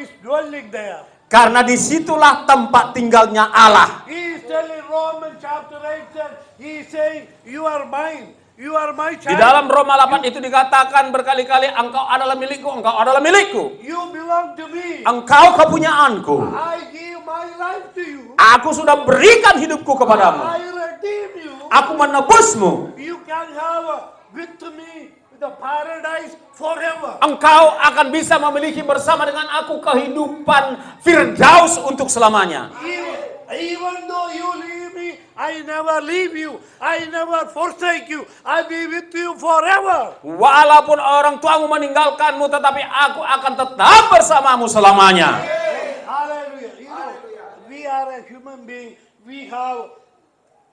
is dwelling there. Karena disitulah tempat tinggalnya Allah. He is telling Romans chapter 8 that he is saying, you are mine. You are my Di child. dalam Roma 8 itu dikatakan berkali-kali, engkau adalah milikku, engkau adalah milikku. You belong to me. Engkau kepunyaanku. I give my life to you. Aku sudah berikan hidupku kepadamu. I redeem you. Aku menebusmu. You can have with me the paradise forever. Engkau akan bisa memiliki bersama dengan aku kehidupan Firdaus untuk selamanya. Even though you leave me, I never leave you. I never forsake you. I'll be with you forever. Walaupun orang tuamu meninggalkanmu, tetapi aku akan tetap bersamamu selamanya. Hallelujah. You know, we are a human being. We have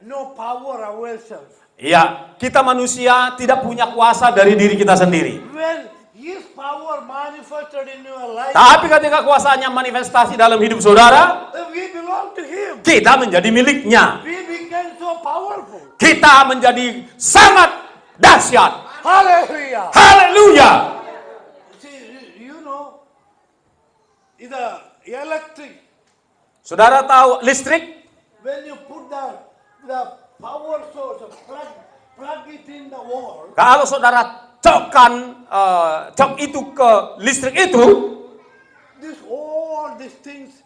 no power ourselves. Ya, kita manusia tidak punya kuasa dari diri kita sendiri. When His power manifested in your life, Tapi ketika kuasanya manifestasi dalam hidup saudara, we belong to Him. kita menjadi miliknya. We became so powerful. Kita menjadi sangat dahsyat. Hallelujah. Haleluya. See, you know, the electric, Saudara tahu listrik? when you put the power source, plug it in the wall, Kalau saudara cok itu ke listrik itu, all these things,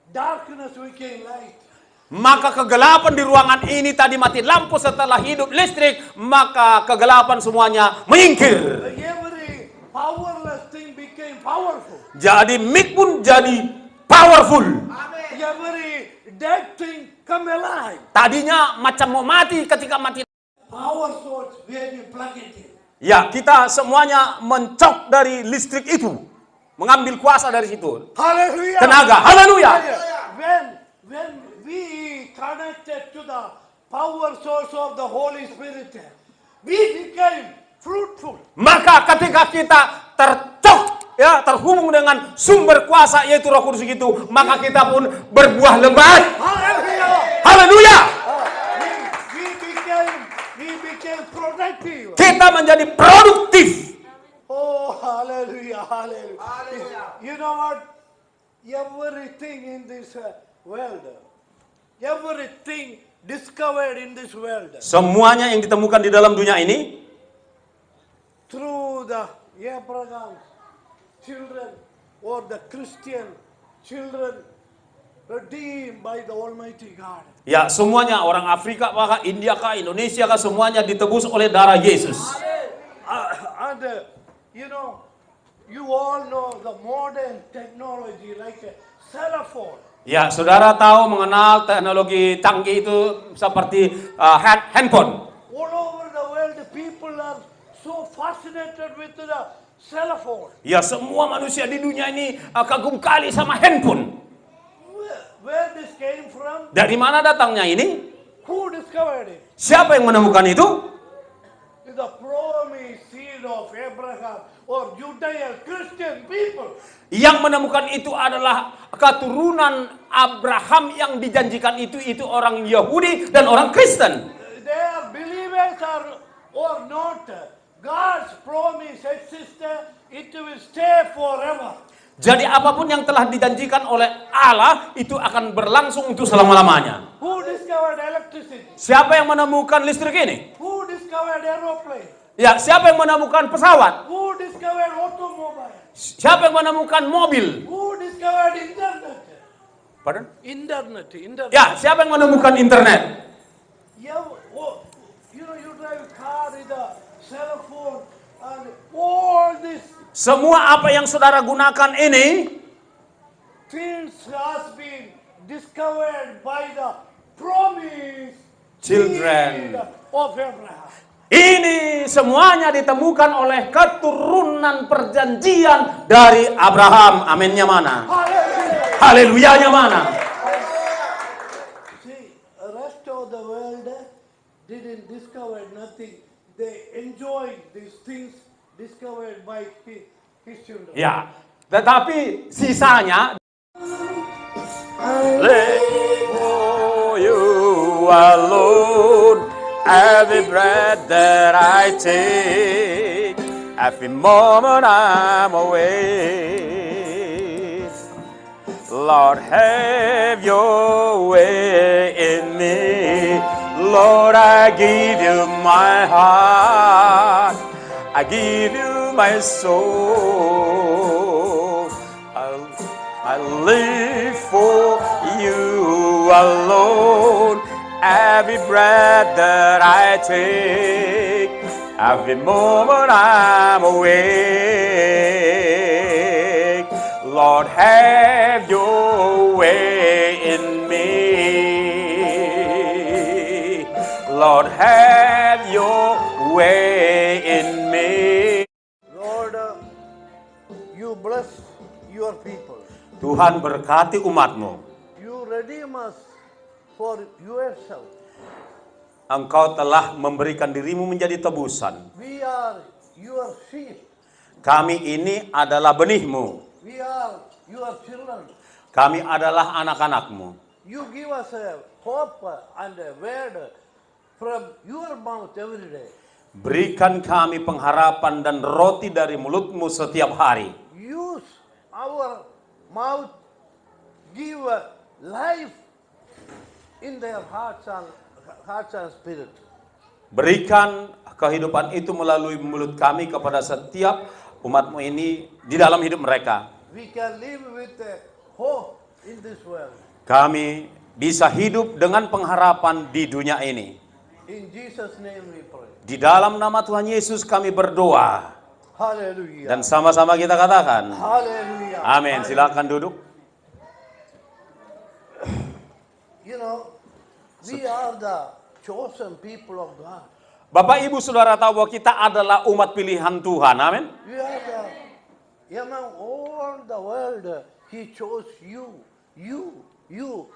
darkness became light. maka kegelapan di ruangan ini tadi mati lampu setelah hidup listrik, maka kegelapan semuanya menyingkir. Every powerless thing became powerful. Jadi mic pun jadi powerful. Every dead thing come alive. Tadinya macam mau mati, ketika mati. Power source where you plug it in. Ya, kita semuanya mencok dari listrik itu. Mengambil kuasa dari situ. Hallelujah. Tenaga. Haleluya. When we connected to the power source of the Holy Spirit, we became fruitful. Maka ketika kita terhubung dengan sumber kuasa yaitu Roh Kudus itu, maka kita pun berbuah lebat. Hallelujah. Haleluya. We became productive. Kita menjadi produktif. Oh, hallelujah, hallelujah. You know what? Everything in this world, everything discovered in this world, Semuanya yang ditemukan di dalam dunia ini, through the Abraham's children or the Christian children redeemed by the Almighty God. ya semuanya orang Afrika kah, India kah, Indonesia kah, semuanya ditebus oleh darah Yesus. And you know, you all know the modern technology like a cell phone. Ya, saudara tahu mengenal teknologi canggih itu seperti handphone. All over the world, people are so fascinated with the cell phone. Ya, semua manusia di dunia ini kagum kali sama handphone. Where this came from? Dari mana datangnya ini? Who discovered it? Siapa yang menemukan itu? The promised seed of Abraham or Judean Christian people. Yang menemukan itu adalah keturunan Abraham yang dijanjikan itu orang Yahudi dan orang Kristen. They are believers or not. God's promise exists. It will stay forever. Jadi apapun yang telah dijanjikan oleh Allah itu akan berlangsung untuk selama-lamanya. Who discovered electricity? Siapa yang menemukan listrik ini? Who discovered aeroplane? Ya, siapa yang menemukan pesawat? Who discovered automobile? Siapa yang menemukan mobil? Who discovered internet? Pardon? Internet. Ya, siapa yang menemukan internet? Yeah, you know, you drive a car with a cell phone and all this Semua apa yang saudara gunakan ini, things has been discovered by the promise Children. seed of Abraham. ini semuanya ditemukan oleh keturunan perjanjian dari Abraham. Aminnya mana? Hallelujah. Haleluyanya mana? See, the rest of the world didn't discover nothing. They enjoyed these things discovered by his children. Ya, tetapi sisanya live for you alone. Every breath that I take, every moment I'm away. Lord, have your way in me. Lord, I give you my heart. I give you my soul. I live for you alone. Every breath that I take, every moment I'm awake. Lord, have your way in me. Lord, have your way in me. Lord, you bless your people. Tuhan berkati umatmu. You redeem us for yourself. Engkau telah memberikan dirimu menjadi tebusan. We are your sheep. Kami ini adalah benihmu. We are your children. Kami adalah anak-anakmu. You give us a hope and a word from your mouth every day. Berikan kami pengharapan dan roti dari mulutmu setiap hari. Use our mouth, give life in their hearts and spirit. Berikan kehidupan itu melalui mulut kami kepada setiap umatmu ini di dalam hidup mereka. We can live with hope in this world. Kami bisa hidup dengan pengharapan di dunia ini. In Jesus' name we pray. Di dalam nama Tuhan Yesus kami berdoa. Hallelujah. Dan sama-sama kita katakan. Hallelujah. Amin. Silakan duduk. You know, we are the chosen people of God. Bapak Ibu Saudara tahu bahwa kita adalah umat pilihan Tuhan. Amin. We are among all the world, He chose you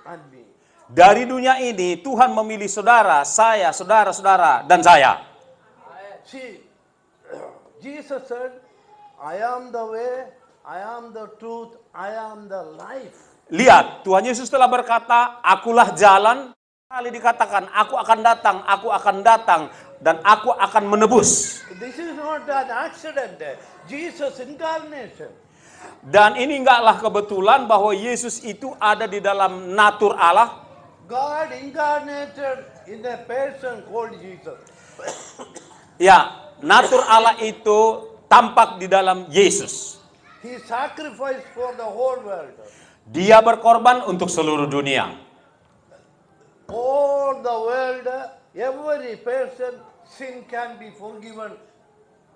and me. Dari dunia ini Tuhan memilih saudara, saya, saudara-saudara, dan saya. See, Jesus said, I am the way, I am the truth, I am the life. Lihat, Tuhan Yesus telah berkata, akulah jalan. Kali dikatakan, aku akan datang, dan aku akan menebus. This is not an accident. Jesus incarnation. Dan ini enggaklah kebetulan bahwa Yesus itu ada di dalam natur Allah. God incarnated in a person called Jesus. Ya, natur Allah itu tampak di dalam Yesus. He sacrificed for the whole world. Dia berkorban untuk seluruh dunia. All the world, every person, sin can be forgiven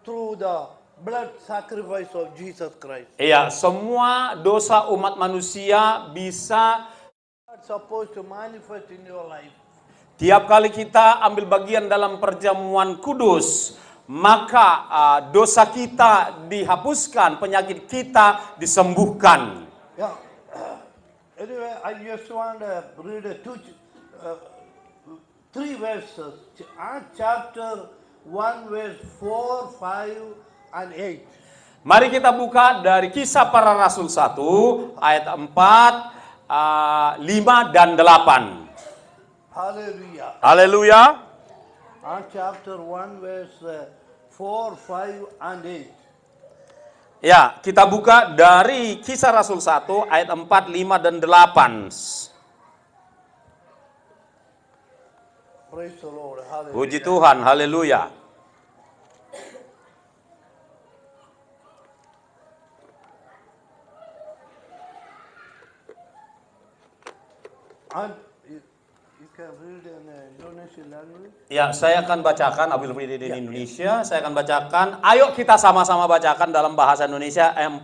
through the blood sacrifice of Jesus Christ. Iya, semua dosa umat manusia bisa Supposed to manifest in your life. tiap kali kita ambil bagian dalam perjamuan kudus, maka dosa kita dihapuskan, penyakit kita disembuhkan. Yeah. Anyway, I just want to read three verses. Acts chapter 1 verse 4, 5 and 8. Mari kita buka dari Kisah Para Rasul 1 ayat 4, 5 dan 8. Hallelujah. Haleluya. Acts chapter 1 verse 4, 5 and 8. Ya, kita buka dari Kisah Rasul 1 ayat 4, 5 dan 8. Praise the Lord. Hallelujah. Puji Tuhan, haleluya. And you can read in Indonesian language. Ya, saya akan bacakan, I will read it in Indonesia. Saya akan bacakan, ayo kita sama-sama bacakan dalam bahasa Indonesia 4,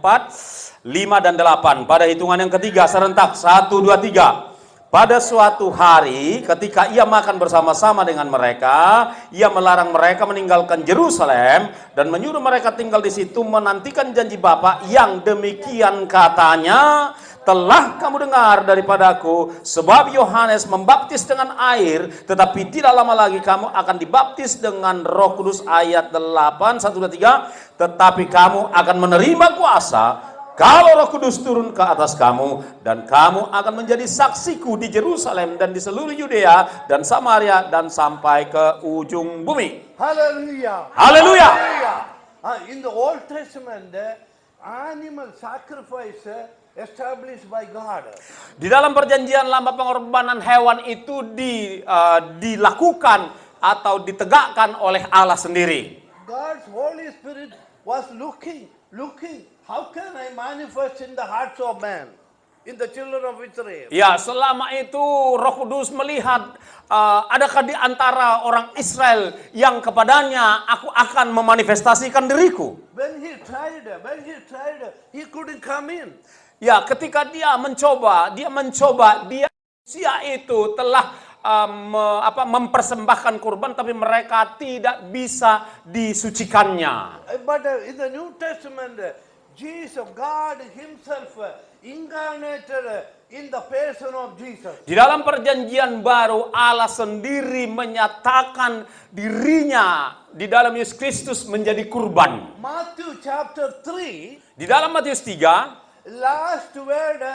5 dan 8. Pada hitungan yang ketiga, serentak, 1, 2, 3. Pada suatu hari, ketika ia makan bersama-sama dengan mereka, ia melarang mereka meninggalkan Yerusalem dan menyuruh mereka tinggal di situ menantikan janji Bapa yang demikian katanya, telah kamu dengar daripadaku, sebab Yohanes membaptis dengan air, tetapi tidak lama lagi kamu akan dibaptis dengan Roh Kudus. Ayat 8, 1, 2, 3. Tetapi kamu akan menerima kuasa kalau Roh Kudus turun ke atas kamu, dan kamu akan menjadi saksiku di Yerusalem dan di seluruh Yudea dan Samaria dan sampai ke ujung bumi. Hallelujah. Haleluya. In the Old Testament, animal sacrifice established by God. Di dalam perjanjian lama pengorbanan hewan itu dilakukan atau ditegakkan oleh Allah sendiri. God's Holy Spirit was looking, how can I manifest in the hearts of man, in the children of Israel? Ya, selama itu Roh Kudus melihat adakah di antara orang Israel yang kepadanya aku akan memanifestasikan diriku. When he tried, he couldn't come in. Ya, ketika dia mencoba, manusia itu telah mempersembahkan kurban, tapi mereka tidak bisa disucikannya. But in the New Testament, Jesus, God himself incarnated in the person of Jesus. Di dalam perjanjian baru, Allah sendiri menyatakan dirinya di dalam Yesus Kristus menjadi kurban. Matthew chapter 3, Di dalam Matius 3, last word,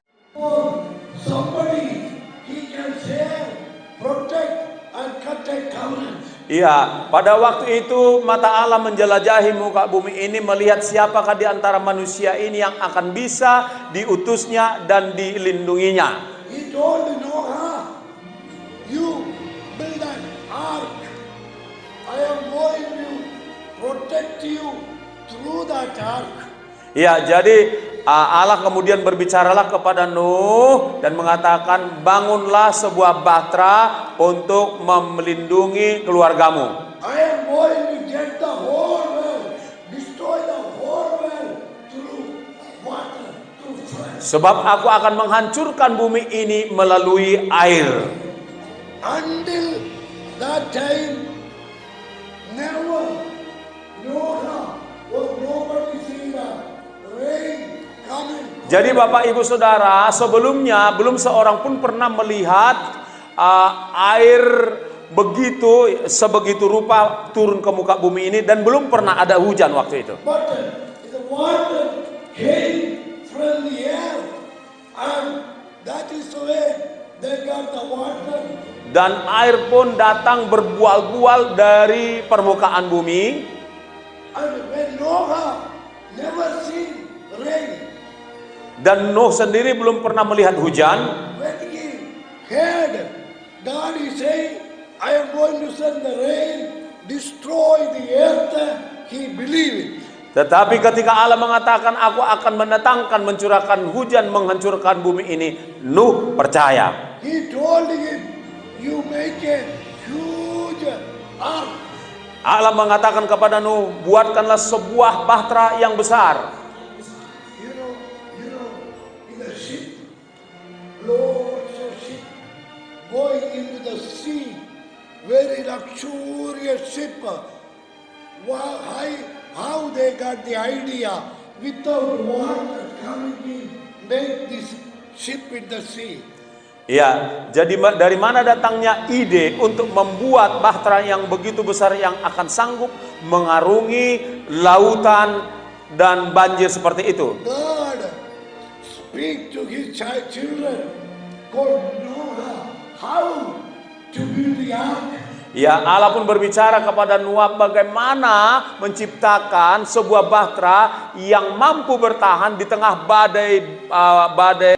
somebody he can save, protect and cut a covenant. iya, pada waktu itu mata Allah menjelajahi muka bumi ini melihat siapakah di antara manusia ini yang akan bisa diutusnya dan dilindunginya. He told Noah, you build an ark. I am going to protect you through that ark. Ya, jadi Allah kemudian berbicaralah kepada Nuh dan mengatakan, bangunlah sebuah bahtera untuk melindungi keluargamu. I am going to get the whole world, destroy the whole world through water, through fire. Sebab aku akan menghancurkan bumi ini melalui air. Until that time, never, Noah was nobody see the rain coming. Jadi Bapak Ibu Saudara, sebelumnya belum seorang pun pernah melihat air sebegitu rupa turun ke muka bumi ini, dan belum pernah ada hujan waktu itu. But the water came from the air, and that is the way they got the water. Dan air pun datang berbual-bual dari permukaan bumi. And when Noah never seen rain, Dan Nuh sendiri belum pernah melihat hujan. when he heard God is saying, I am going to send the rain, destroy the earth, he believed it. Tetapi ketika Allah mengatakan aku akan mendatangkan, mencurahkan hujan, menghancurkan bumi ini, Nuh percaya. He told him, you make a huge ark. Allah mengatakan kepada Nuh, buatkanlah sebuah bahtera yang besar. You know, in a ship, loads of ship going into the sea, very luxurious ship. How they got the idea without water coming in, make this ship in the sea. Ya, jadi dari mana datangnya ide untuk membuat bahtera yang begitu besar yang akan sanggup mengarungi lautan dan banjir seperti itu? God speak to his children called Noah how to build the ark. Ya, Allah pun berbicara kepada Nuh bagaimana menciptakan sebuah bahtera yang mampu bertahan di tengah badai.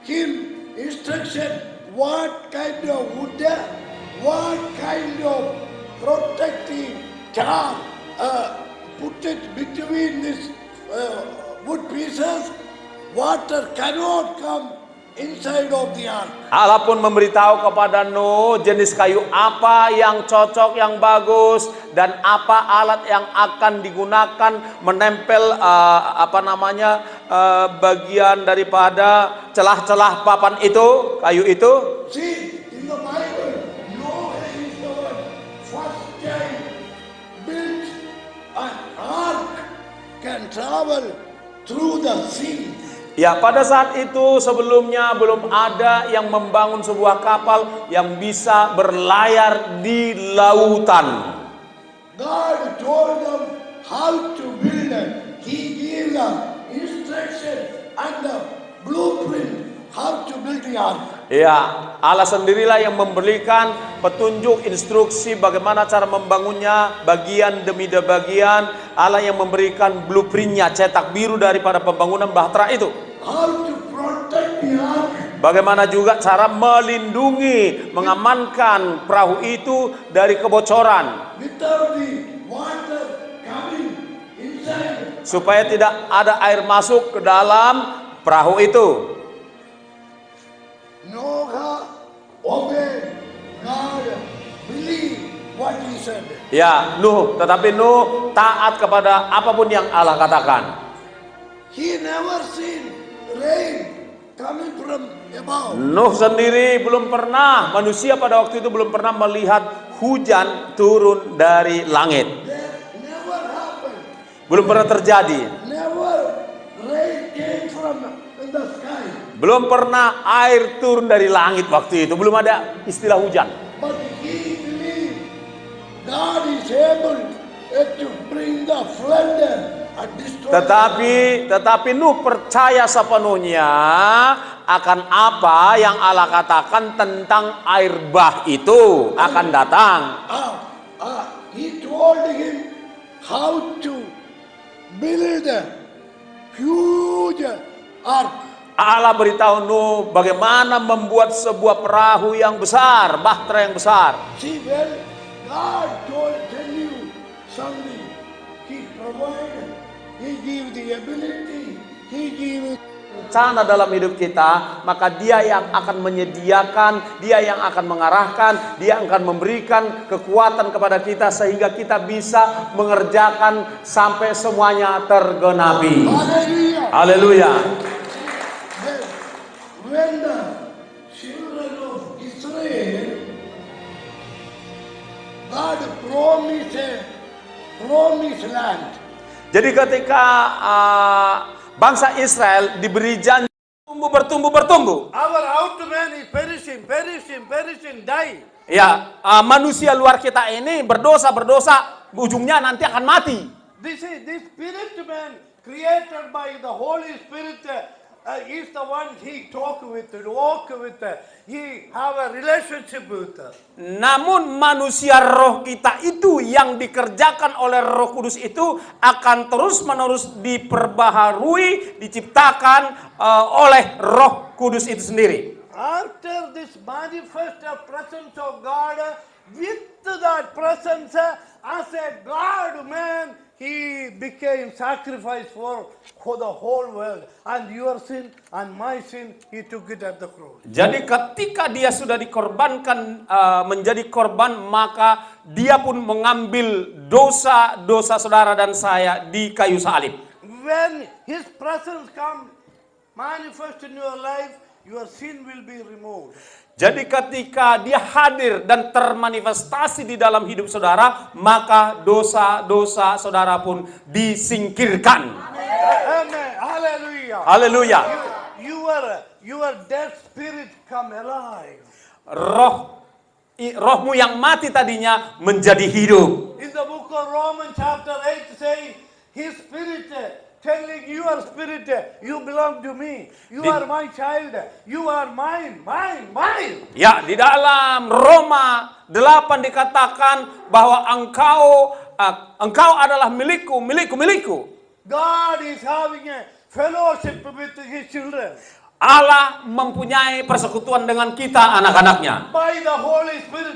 Him instruction, what kind of wood, what kind of protective tar, put it between these wood pieces, water cannot come inside of the ark. Allah pun memberitahu kepada Nuh jenis kayu apa yang cocok, yang bagus, dan apa alat yang akan digunakan menempel bagian daripada celah-celah papan itu, kayu itu. See, in the Bible, Noah is the one first time built an ark can travel through the sea. Ya, pada saat itu sebelumnya belum ada yang membangun sebuah kapal yang bisa berlayar di lautan. God told them how to build it. He gave them instruction and the blueprint how to build the ark. Ya, Allah sendirilah yang memberikan petunjuk, instruksi bagaimana cara membangunnya, bagian demi bagian. Allah yang memberikan blueprintnya, cetak biru daripada pembangunan bahtera itu. how to protect the ark. Bagaimana juga cara melindungi, mengamankan perahu itu dari kebocoran. Without the water coming inside. Supaya tidak ada air masuk ke dalam perahu itu. Noah obeyed God, believe what he said. Ya, tetapi Nuh taat kepada apapun yang Allah katakan. He never seen rain coming from above. Nuh sendiri belum pernah, manusia pada waktu itu belum pernah melihat hujan turun dari langit. That never happened. Belum pernah terjadi. Never rain came from in the sky. Belum pernah air turun dari langit waktu itu. Belum ada istilah hujan. But he believed God is able to bring the flood and destroy. Tetapi Nuh percaya sepenuhnya akan apa yang Allah katakan tentang air bah itu akan datang. He told him how to build a huge ark. Allah beritahu Nuh bagaimana membuat sebuah perahu yang besar, bahtera yang besar. See, when God tell you something, He provided, He give the ability, He give Rencana dalam hidup kita, maka Dia yang akan menyediakan, Dia yang akan mengarahkan, Dia akan memberikan kekuatan kepada kita sehingga kita bisa mengerjakan sampai semuanya tergenapi. Hallelujah. Haleluya. When the children of Israel, God promised land. Jadi ketika bangsa Israel diberi janji bertumbuh. Our outer man is perishing, die. Ya, manusia luar kita ini berdosa, ujungnya nanti akan mati. This spirit man created by the Holy Spirit is the one he walk with, he have a relationship with. Namun manusia roh kita itu yang dikerjakan oleh Roh Kudus itu akan terus-menerus diperbaharui, diciptakan oleh Roh Kudus itu sendiri. After this manifest presence of God, with that presence as a God man, he became sacrifice for the whole world, and your sin and my sin, he took it at the cross. Jadi ketika dia sudah dikorbankan menjadi korban, maka dia pun mengambil dosa-dosa saudara dan saya di kayu salib. When his presence come manifest in your life, your sin will be removed. Jadi ketika dia hadir dan termanifestasi di dalam hidup saudara, maka dosa-dosa saudara pun disingkirkan. Amen. Hallelujah. Haleluya. Your dead spirit come alive. Rohmu yang mati tadinya menjadi hidup. In the book of Romans chapter 8 say, his spirit telling your spirit, you belong to me. You are my child. You are mine. Ya, di dalam Roma 8 dikatakan bahwa engkau adalah milikku. God is having a fellowship with his children. Allah mempunyai persekutuan dengan kita anak-anaknya. By the Holy Spirit.